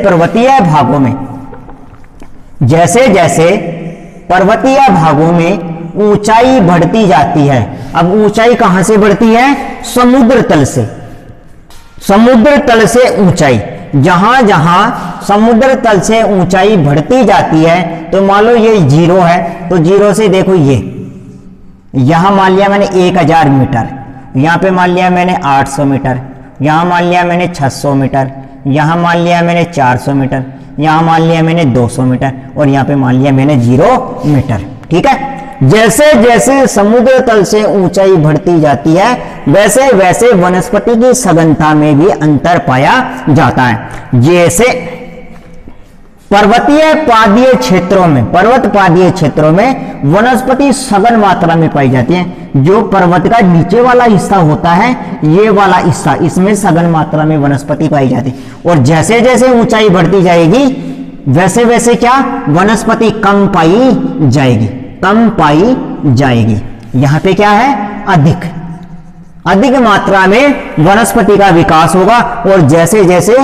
पर्वतीय भागों में ऊंचाई बढ़ती जाती है। अब ऊंचाई कहां से बढ़ती है? समुद्र तल से ऊंचाई। जहां जहां समुद्र तल से ऊंचाई बढ़ती जाती है, तो मान लो ये 0 है, तो 0 से देखो ये यहां मान लिया मैंने 1000 मीटर, यहां पे मान लिया मैंने 800 मीटर, यहां मान लिया मैंने 600 मीटर, यहां मान लिया मैंने 400 मीटर, यहां मान लिया मैंने 200 मीटर और यहां पे मान लिया मैंने 0 मीटर। ठीक है, जैसे जैसे समुद्र तल से ऊंचाई बढ़ती जाती है वैसे वैसे वनस्पति की सघनता में भी अंतर पाया जाता है। जैसे पर्वत पादीय क्षेत्रों में वनस्पति सघन मात्रा में पाई जाती है। जो पर्वत का नीचे वाला हिस्सा होता है, ये वाला हिस्सा, इसमें सघन मात्रा में वनस्पति पाई जाती है। और जैसे जैसे ऊंचाई बढ़ती जाएगी वैसे वैसे क्या वनस्पति कम पाई जाएगी। यहां पे क्या है? अधिक मात्रा में वनस्पति का विकास होगा और जैसे जैसे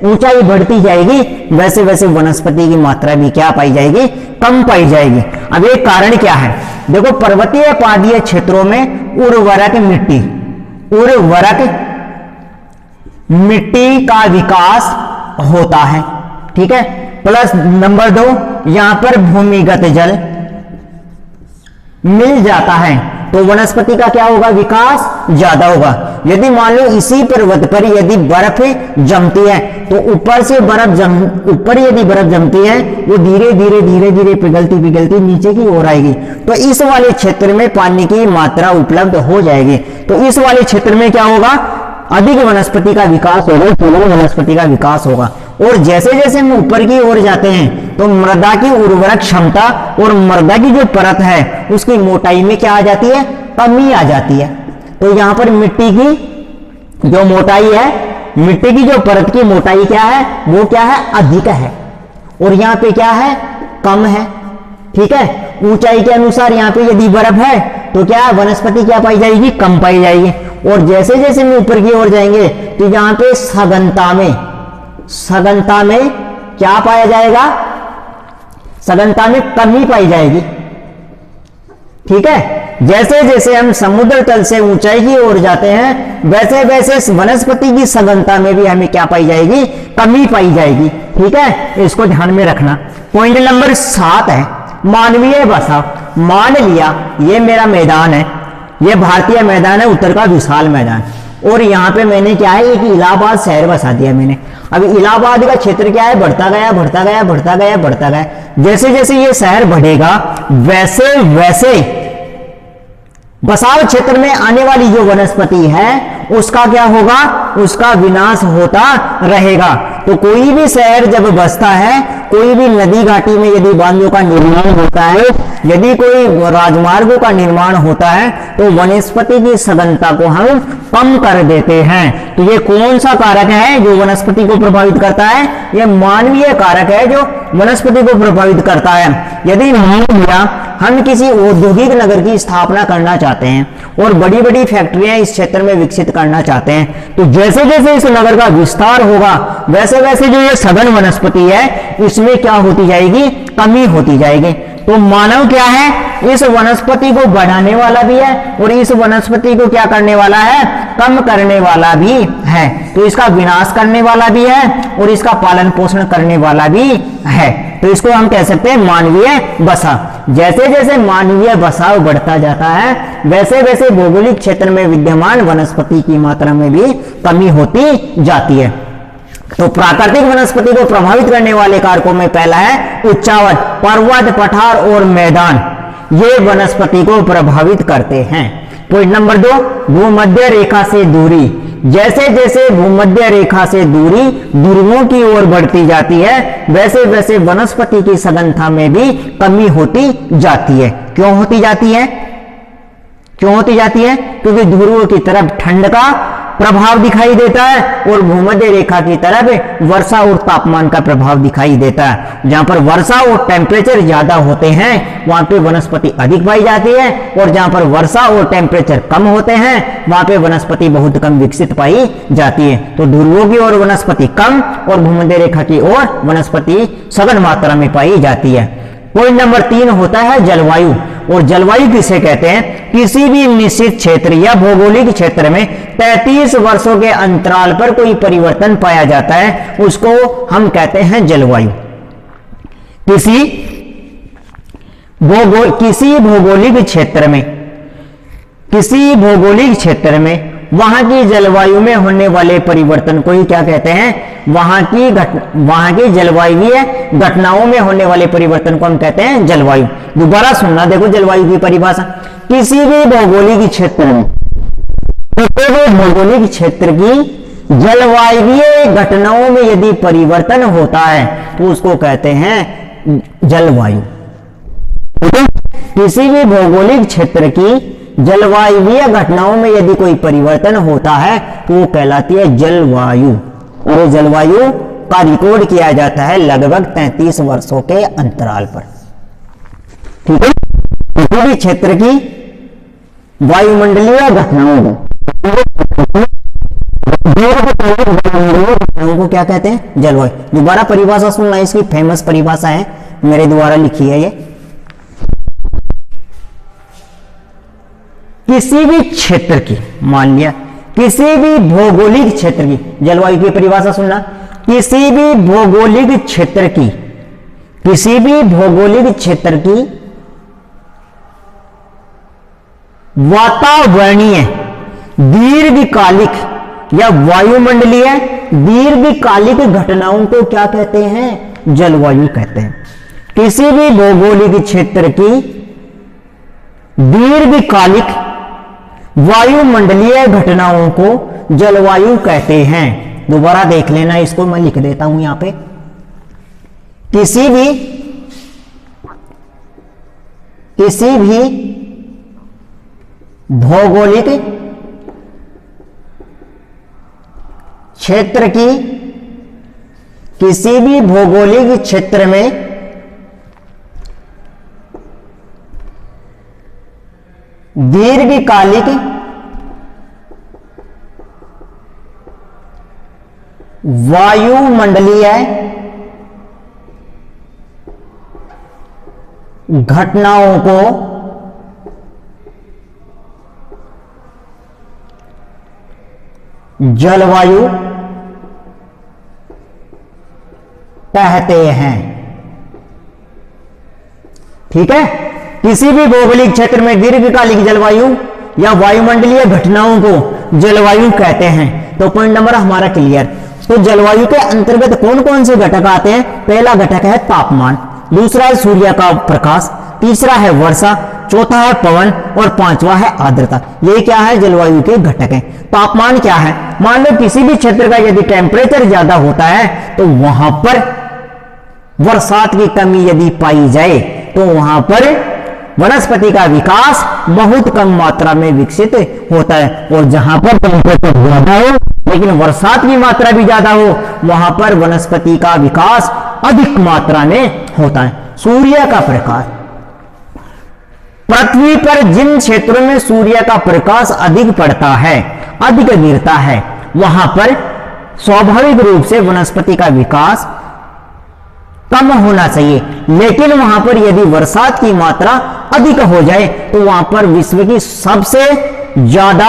ऊंचाई बढ़ती जाएगी वैसे वैसे वनस्पति की मात्रा भी क्या पाई जाएगी? कम पाई जाएगी। अब एक कारण क्या है? देखो, पर्वतीय पादीय क्षेत्रों में उर्वरक मिट्टी का विकास होता है। ठीक है, प्लस नंबर 2, यहां पर भूमिगत जल मिल जाता है तो वनस्पति का क्या होगा? विकास ज्यादा होगा। यदि मान लो इसी पर्वत पर यदि बर्फ जमती है तो ऊपर यदि बर्फ जमती है वो धीरे धीरे पिघलती नीचे की ओर आएगी, तो इस वाले क्षेत्र में पानी की मात्रा उपलब्ध हो जाएगी। तो इस वाले क्षेत्र में क्या होगा? अधिक वनस्पति का विकास होगा, केवल वनस्पति का विकास होगा। और जैसे जैसे हम ऊपर की ओर जाते हैं तो मृदा की उर्वरक क्षमता और मृदा की जो परत है उसकी मोटाई में क्या आ जाती है? कमी आ जाती है। तो यहां पर मिट्टी की जो मोटाई है, मिट्टी की जो परत की मोटाई क्या है? वो क्या है? अधिक है। और यहां पे क्या है? कम है। ठीक है, ऊंचाई के अनुसार यहां पे यदि बर्फ है तो क्या वनस्पति क्या पाई जाएगी, कम पाई जाएगी। और जैसे जैसे हम ऊपर की ओर जाएंगे तो यहां पे सघनता में क्या पाया जाएगा, सघनता में कमी पाई जाएगी। ठीक है, जैसे जैसे हम समुद्र तल से ऊंचाई की ओर जाते हैं वैसे वैसे वनस्पति की सघनता में भी हमें क्या पाई जाएगी, कमी पाई जाएगी। ठीक है, इसको ध्यान में रखना। पॉइंट नंबर 7 है मानवीय बसाव। मान लिया ये मेरा मैदान है, ये भारतीय मैदान है, उत्तर का विशाल मैदान, और यहाँ पे मैंने क्या है, एक इलाहाबाद शहर बसा दिया मैंने। अब इलाहाबाद का क्षेत्र क्या है, बढ़ता गया बढ़ता गया बढ़ता गया बढ़ता गया। जैसे जैसे ये शहर बढ़ेगा वैसे वैसे बसाव क्षेत्र में आने वाली जो वनस्पति है उसका क्या होगा, उसका विनाश होता रहेगा। तो कोई भी शहर जब बसता है, कोई भी नदी घाटी में यदि बांधों का निर्माण होता है, यदि कोई राजमार्गों का निर्माण होता है, तो वनस्पति की सघनता को हम कम कर देते हैं। तो ये कौन सा कारक है जो वनस्पति को प्रभावित करता है, ये मानवीय कारक है जो वनस्पति को प्रभावित करता है। यदि मान लिया हम किसी औद्योगिक नगर की स्थापना करना चाहते हैं और बड़ी बड़ी फैक्ट्रियां इस क्षेत्र में विकसित करना चाहते हैं, तो जैसे जैसे इस नगर का विस्तार होगा वैसे वैसे जो ये सघन वनस्पति है इसमें क्या होती जाएगी, कमी होती जाएगी। तो मानव क्या है, इस वनस्पति को बढ़ाने वाला भी है और इस वनस्पति को क्या करने वाला है, कम करने वाला भी है। तो इसका विनाश करने वाला भी है और इसका पालन पोषण करने वाला भी है। तो इसको हम कह सकते हैं मानवीय बसाव। जैसे जैसे मानवीय बसाव बढ़ता जाता है वैसे वैसे भौगोलिक क्षेत्र में विद्यमान वनस्पति की मात्रा में भी कमी होती जाती है। तो प्राकृतिक वनस्पति को प्रभावित करने वाले कारकों में पहला है उच्चावच, पर्वत, पठार और मैदान, ये वनस्पति को प्रभावित करते हैं। पॉइंट नंबर 2, भूमध्य रेखा से दूरी। जैसे जैसे भूमध्य रेखा से दूरी ध्रुवों की ओर बढ़ती जाती है वैसे वैसे वनस्पति की सघनता में भी कमी होती जाती है। क्यों होती जाती है, क्यों होती जाती है, क्योंकि ध्रुवों की तरफ ठंड का प्रभाव दिखाई देता है और भूमध्य रेखा की तरफ वर्षा और तापमान का प्रभाव दिखाई देता है। जहां पर वर्षा और टेम्परेचर ज्यादा होते हैं वहां पे वनस्पति अधिक पाई जाती है और जहां पर वर्षा और टेम्परेचर कम होते हैं वहां पे वनस्पति बहुत कम विकसित पाई जाती है। तो ध्रुवों की ओर वनस्पति कम और भूमध्य रेखा की ओर वनस्पति सघन मात्रा में पाई जाती है। पॉइंट नंबर 3 होता है जलवायु। और जलवायु किसे कहते हैं, किसी भी निश्चित क्षेत्र या भौगोलिक क्षेत्र में 33 वर्षों के अंतराल पर कोई परिवर्तन पाया जाता है उसको हम कहते हैं जलवायु। किसी भौगोलिक क्षेत्र में वहां की जलवायु में होने वाले परिवर्तन को ही क्या कहते हैं, वहां की जलवायुवीय घटनाओं में होने वाले परिवर्तन को हम कहते हैं जलवायु। दोबारा सुनना, देखो जलवायु की परिभाषा, किसी भी भौगोलिक क्षेत्र की जलवायुवीय घटनाओं में यदि परिवर्तन होता है तो उसको कहते हैं जलवायु। किसी भी भौगोलिक क्षेत्र की जलवायुवीय घटनाओं में यदि कोई परिवर्तन होता है तो वो कहलाती है जलवायु। और जलवायु का रिकॉर्ड किया जाता है लगभग 33 वर्षों के अंतराल पर। ठीक है, किसी भी क्षेत्र की वायुमंडलीय घटनाओं को क्या कहते हैं, जलवायु। दोबारा परिभाषा सुनना, इसकी फेमस परिभाषा है, मेरे द्वारा लिखी है ये। किसी भी क्षेत्र की, मान लिया किसी भी भौगोलिक क्षेत्र की, जलवायु की परिभाषा सुनना, किसी भी भौगोलिक क्षेत्र की वातावरणीय दीर्घकालिक या वायुमंडलीय दीर्घकालिक घटनाओं को क्या कहते हैं, जलवायु कहते हैं। किसी भी भौगोलिक क्षेत्र की दीर्घकालिक वायुमंडलीय घटनाओं को जलवायु कहते हैं। दोबारा देख लेना, इसको मैं लिख देता हूं यहां पे। किसी भी भौगोलिक क्षेत्र की, किसी भी भौगोलिक क्षेत्र में दीर्घकालिक वायुमंडलीय घटनाओं को जलवायु कहते हैं। ठीक है, किसी भी भौगोलिक क्षेत्र में दीर्घकालिक जलवायु या वायुमंडलीय घटनाओं को जलवायु कहते हैं। तो पॉइंट नंबर हमारा क्लियर। तो जलवायु के अंतर्गत कौन कौन से घटक आते हैं? पहला घटक है तापमान, दूसरा है सूर्य का प्रकाश, तीसरा है वर्षा, चौथा है पवन और पांचवा है आर्द्रता। ये क्या है? जलवायु के घटक हैं। तापमान क्या है? मान लो किसी भी क्षेत्र का यदि टेम्परेचर ज्यादा होता है तो वहां पर बरसात की कमी यदि पाई जाए तो वहां पर वनस्पति का विकास बहुत कम मात्रा में विकसित होता है। और जहां पर टेम्परेचर ज्यादा हो लेकिन बरसात की मात्रा भी ज्यादा हो वहां पर वनस्पति का विकास अधिक मात्रा में होता है। सूर्य का प्रकाश, पृथ्वी पर जिन क्षेत्रों में सूर्य का प्रकाश अधिक पड़ता है, अधिक गिरता है, वहां पर स्वाभाविक रूप से वनस्पति का विकास कम होना चाहिए। लेकिन वहां पर यदि बरसात की मात्रा अधिक हो जाए तो वहां पर विश्व की सबसे ज्यादा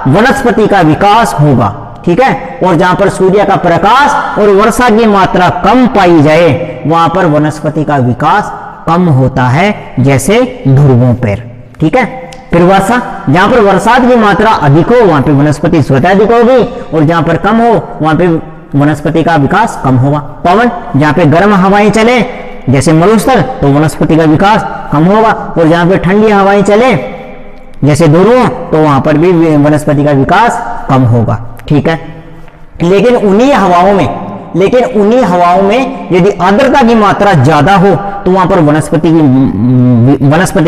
वनस्पति का विकास होगा। ठीक है, और जहां पर सूर्य का प्रकाश और वर्षा की मात्रा कम पाई जाए वहां पर वनस्पति का विकास कम होता है, जैसे ध्रुवों पर। ठीक है, फिर वर्षा, जहां पर बरसात की मात्रा अधिक हो वहां पर वनस्पति स्वतः अधिक होगी और जहां पर कम हो वहां पर वनस्पति का विकास कम होगा। पवन, जहां पे गर्म हवाएं चले जैसे मरुस्थल तो वनस्पति का विकास कम होगा, और जहां पे ठंडी हवाएं चले जैसे ध्रुव तो वहां पर भी वनस्पति का विकास कम होगा। ठीक है, लेकिन उन्हीं हवाओं में यदि आर्द्रता की मात्रा ज्यादा हो तो वहां पर वनस्पति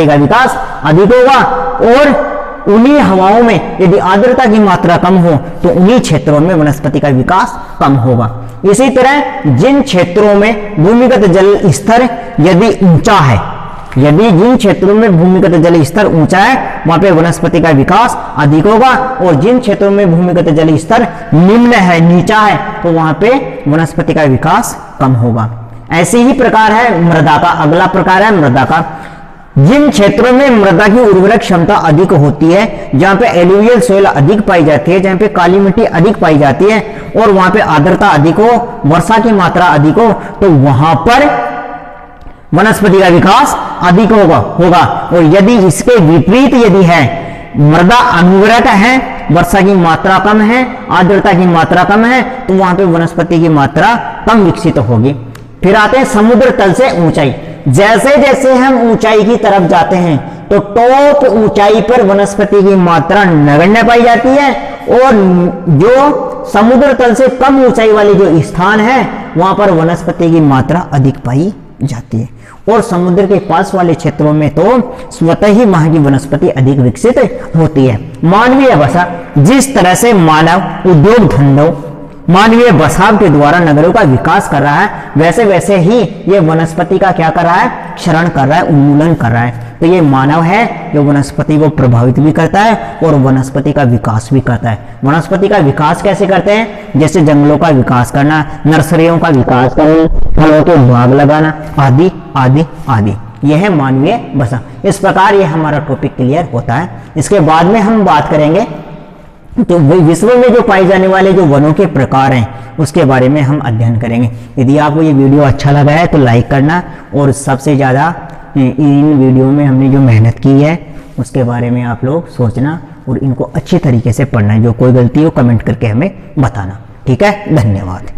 का विकास अधिक होगा, और उन्हीं हवाओं में यदि आर्द्रता की मात्रा कम हो तो उन्हीं क्षेत्रों में वनस्पति का विकास कम होगा। इसी तरह जिन क्षेत्रों में भूमिगत जल स्तर यदि ऊंचा है, यदि जिन क्षेत्रों में भूमिगत जल स्तर ऊंचा है वहां पे वनस्पति का विकास अधिक होगा, और जिन क्षेत्रों में भूमिगत जल स्तर निम्न है, नीचा है, तो वहां पे वनस्पति का विकास कम होगा। ऐसे ही प्रकार है मृदा का। अगला प्रकार है मृदा का। जिन क्षेत्रों में मृदा की उर्वरक क्षमता अधिक होती है, जहां पे एलुवियल सोइल अधिक पाई जाती है, जहां पे काली मिट्टी अधिक पाई जाती है, और वहां पे आर्द्रता अधिक हो, वर्षा की मात्रा अधिक हो, तो वहां पर वनस्पति का विकास अधिक होगा। और यदि इसके विपरीत यदि है, मृदा अनुर्वरक है, वर्षा की मात्रा कम है, आर्द्रता की मात्रा कम है, तो वहां पे वनस्पति की मात्रा कम विकसित होगी। फिर आते हैं समुद्र तल से ऊंचाई। जैसे जैसे हम ऊंचाई की तरफ जाते हैं तो टॉप ऊंचाई पर वनस्पति की मात्रा नगण्य पाई जाती है, और जो समुद्र तल से कम ऊंचाई वाले जो स्थान है वहां पर वनस्पति की मात्रा अधिक पाई जाती है। और समुद्र के पास वाले क्षेत्रों में तो स्वतः ही वहां की वनस्पति अधिक विकसित होती है। मानवीय बसा, जिस तरह से मानव उद्योग धंधों, मानवीय बसाव के द्वारा नगरों का विकास कर रहा है, वैसे वैसे ही ये वनस्पति का क्या कर रहा है? क्षरण कर रहा है, उन्मूलन कर रहा है। तो ये मानव है जो वनस्पति को प्रभावित भी करता है और वनस्पति का विकास भी करता है। वनस्पति का विकास कैसे करते हैं? जैसे जंगलों का विकास करना, नर्सरियों का विकास करना, फलों के बाग लगाना, आदि आदि आदि। यह है मानवीय बसा। इस प्रकार ये हमारा टॉपिक क्लियर होता है। इसके बाद में हम बात करेंगे तो विश्व में जो पाए जाने वाले जो वनों के प्रकार हैं उसके बारे में हम अध्ययन करेंगे। यदि आपको ये वीडियो अच्छा लगा है तो लाइक करना, और सबसे ज़्यादा इन वीडियो में हमने जो मेहनत की है उसके बारे में आप लोग सोचना और इनको अच्छी तरीके से पढ़ना है। जो कोई गलती हो कमेंट करके हमें बताना। ठीक है, धन्यवाद।